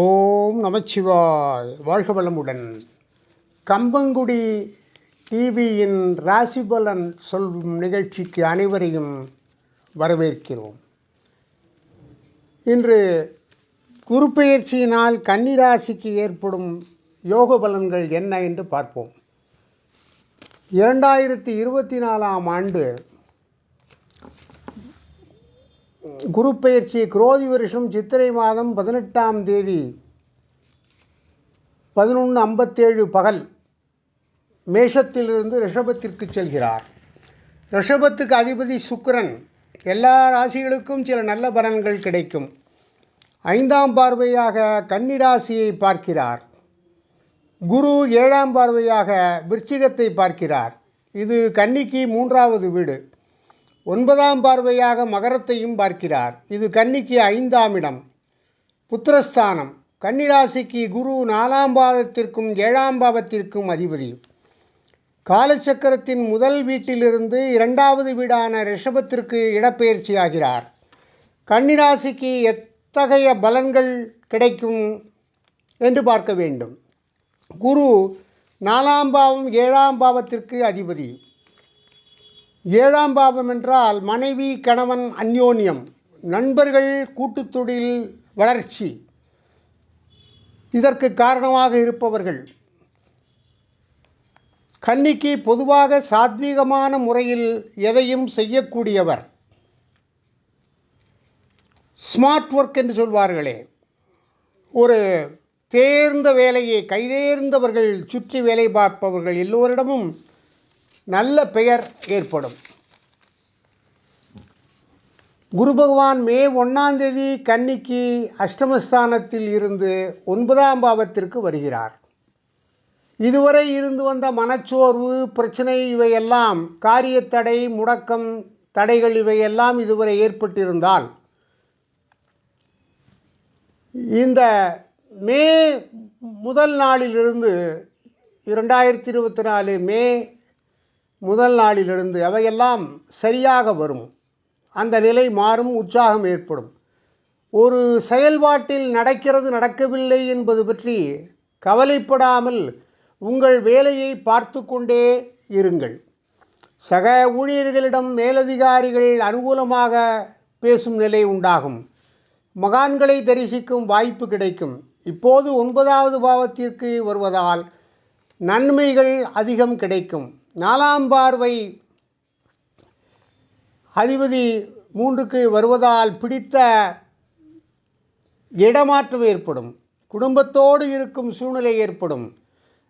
ஓம் நமச்சிவாய். வாழ்க வளமுடன். கம்பங்குடி டிவியின் ராசிபலன் சொல்லும் நிகழ்ச்சிக்கு அனைவரையும் வரவேற்கிறோம். இன்று குரு பெயர்ச்சியினால் கன்னிராசிக்கு ஏற்படும் யோக பலன்கள் என்ன என்று பார்ப்போம். 2024ஆம் ஆண்டு குரு பெயர்ச்சி குரோதி வருஷம் சித்திரை மாதம் 18ஆம் தேதி 11:57 பகல் மேஷத்திலிருந்து ரிஷபத்திற்கு செல்கிறார். ரிஷபத்துக்கு அதிபதி சுக்கிரன். எல்லா ராசிகளுக்கும் சில நல்ல பலன்கள் கிடைக்கும். 5ஆம் பார்வையாக கன்னிராசியை பார்க்கிறார். குரு 7ஆம் பார்வையாக விருச்சிகத்தை பார்க்கிறார். இது கன்னிக்கு 3வது வீடு. 9ஆம் பார்வையாக மகரத்தையும் பார்க்கிறார். இது கன்னிக்கு 5ஆம் இடம், புத்திரஸ்தானம். கன்னிராசிக்கு குரு 4ஆம் பாவத்திற்கும் 7ஆம் பாவத்திற்கும் அதிபதி. காலச்சக்கரத்தின் முதல் வீட்டிலிருந்து 2வது வீடான ரிஷபத்திற்கு இடப்பெயர்ச்சி ஆகிறார். கன்னிராசிக்கு எத்தகைய பலன்கள் கிடைக்கும் என்று பார்க்க வேண்டும். குரு 4ஆம் பாவம் 7ஆம் பாவத்திற்கு அதிபதி. 7ஆம் பாவம் என்றால் மனைவி கணவன் அந்யோன்யம், நண்பர்கள், கூட்டுத்தொழில் வளர்ச்சி. இதற்கு காரணமாக இருப்பவர்கள். கன்னிக்கு பொதுவாக சாத்வீகமான முறையில் எதையும் செய்யக்கூடியவர். ஸ்மார்ட் ஒர்க் என்று சொல்வார்களே, ஒரு தேர்ந்த வேலையை கைதேர்ந்தவர்கள் சுற்றி வேலை பார்ப்பவர்கள் எல்லோரிடமும் நல்ல பெயர் ஏற்படும். குரு பகவான் மே 1ஆம் தேதி கன்னிக்கு அஷ்டமஸ்தானத்தில் இருந்து 9ஆம் பாவத்திற்கு வருகிறார். இதுவரை இருந்து வந்த மனச்சோர்வு, பிரச்சனை இவையெல்லாம், காரியத்தடை, முடக்கம், தடைகள் இவையெல்லாம் இதுவரை ஏற்பட்டிருந்தால் இந்த மே முதல் நாளிலிருந்து 2024 மே முதல் நாளிலிருந்து அவையெல்லாம் சரியாக வரும். அந்த நிலை மாறும், உற்சாகம் ஏற்படும். ஒரு செயல்பாட்டில் நடக்கிறது நடக்கவில்லை என்பது பற்றி கவலைப்படாமல் உங்கள் வேலையை பார்த்து கொண்டே இருங்கள். சக ஊழியர்களிடம் மேலதிகாரிகள் அனுகூலமாக பேசும் நிலை உண்டாகும். மகான்களை தரிசிக்கும் வாய்ப்பு கிடைக்கும். இப்போது 9வது பாவத்திற்கு வருவதால் நன்மைகள் அதிகம் கிடைக்கும். 4ஆம் பார்வை அதிபதி 3க்கு வருவதால் பிடித்த இடமாற்றம் ஏற்படும். குடும்பத்தோடு இருக்கும் சூழ்நிலை ஏற்படும்.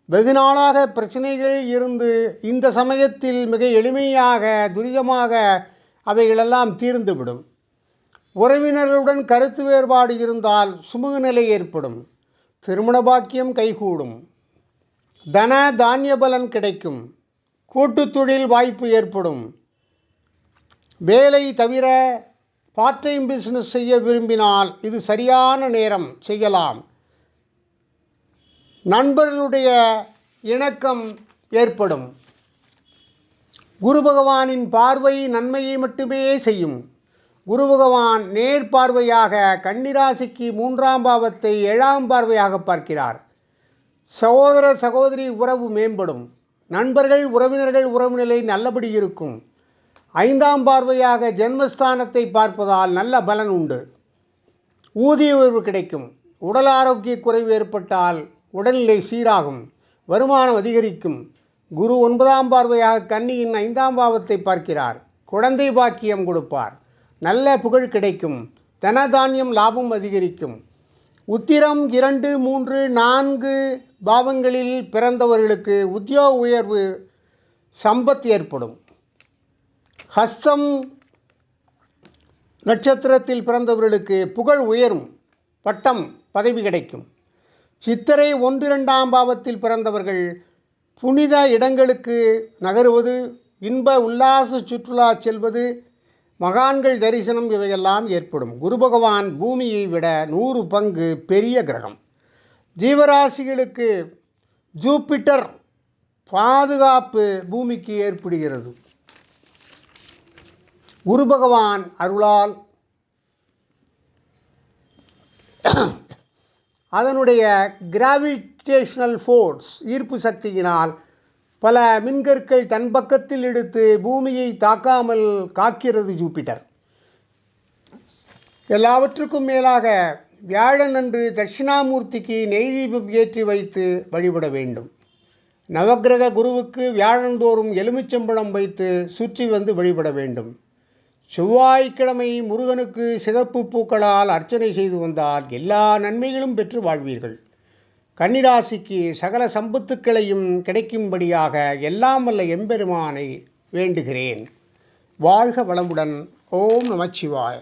வெகு நாளாக பிரச்சனைகள் இருந்து இந்த சமயத்தில் மிக எளிமையாக துரிதமாக அவைகளெல்லாம் தீர்ந்துவிடும். உறவினர்களுடன் கருத்து வேறுபாடு இருந்தால் சுமூக நிலை ஏற்படும். திருமண பாக்கியம் கைகூடும். தன தானிய பலன் கிடைக்கும். கூட்டுத்தொழில் வாய்ப்பு ஏற்படும். வேலை தவிர பார்ட் டைம் பிஸ்னஸ் செய்ய விரும்பினால் இது சரியான நேரம், செய்யலாம். நண்பர்களுடைய இணக்கம் ஏற்படும். குரு பகவானின் பார்வை நன்மையை மட்டுமே செய்யும். குரு பகவான் நேர் பார்வையாக கன்னிராசிக்கு 3ஆம் பாவத்தை 7ஆம் பார்வையாக பார்க்கிறார். சகோதர சகோதரி உறவு மேம்படும். நண்பர்கள், உறவினர்கள் உறவு நிலை நல்லபடி இருக்கும். 5ஆம் பார்வையாக ஜென்மஸ்தானத்தை பார்ப்பதால் நல்ல பலன் உண்டு. ஊதிய உயர்வு கிடைக்கும். உடல் ஆரோக்கிய குறைவு ஏற்பட்டால் உடல்நிலை சீராகும். வருமானம் அதிகரிக்கும். குரு 9ஆம் பார்வையாக கன்னியின் 5ஆம் பாவத்தை பார்க்கிறார். குழந்தை பாக்கியம் கொடுப்பார். நல்ல புகழ் கிடைக்கும். தனதானியம் லாபம் அதிகரிக்கும். உத்திரம் 2, 3, 4 பாவங்களில் பிறந்தவர்களுக்கு உத்தியோக உயர்வு, சம்பத் ஏற்படும். ஹஸ்தம் நட்சத்திரத்தில் பிறந்தவர்களுக்கு புகழ் உயரும். பட்டம், பதவி கிடைக்கும். சித்திரை 1, 2ஆம் பாவத்தில் பிறந்தவர்கள் புனித இடங்களுக்கு நகருவது, இன்ப உல்லாச சுற்றுலா செல்வது, மகான்கள் தரிசனம் இவையெல்லாம் ஏற்படும். குரு பகவான் பூமியை விட 100 பங்கு பெரிய கிரகம். ஜீவராசிகளுக்கு ஜூபிட்டர் பாதுகாப்பு பூமிக்கு ஏற்படுகிறது. குரு பகவான் அருளால் அதனுடைய கிராவிடேஷனல் ஃபோர்ஸ் ஈர்ப்பு சக்தியினால் பல மின்கற்கள் தன் பக்கத்தில் எடுத்து பூமியை தாக்காமல் காக்கிறது ஜூபிட்டர். எல்லாவற்றுக்கும் மேலாக வியாழன் அன்று தட்சிணாமூர்த்திக்கு நெய் தீபம் ஏற்றி வைத்து வழிபட வேண்டும். நவக்கிரக குருவுக்கு வியாழந்தோறும் எலுமிச்சம்பழம் வைத்து சுற்றி வந்து வழிபட வேண்டும். செவ்வாய்க்கிழமை முருகனுக்கு சிகப்பு பூக்களால் அர்ச்சனை செய்து வந்தால் எல்லா நன்மைகளும் பெற்று வாழ்வீர்கள். கன்னிராசிக்கு சகல சம்பத்துக்களையும் கிடைக்கும்படியாக எல்லாம் வல்ல எம்பெருமானை வேண்டுகிறேன். வாழ்க வளமுடன். ஓம் நமச்சிவாய.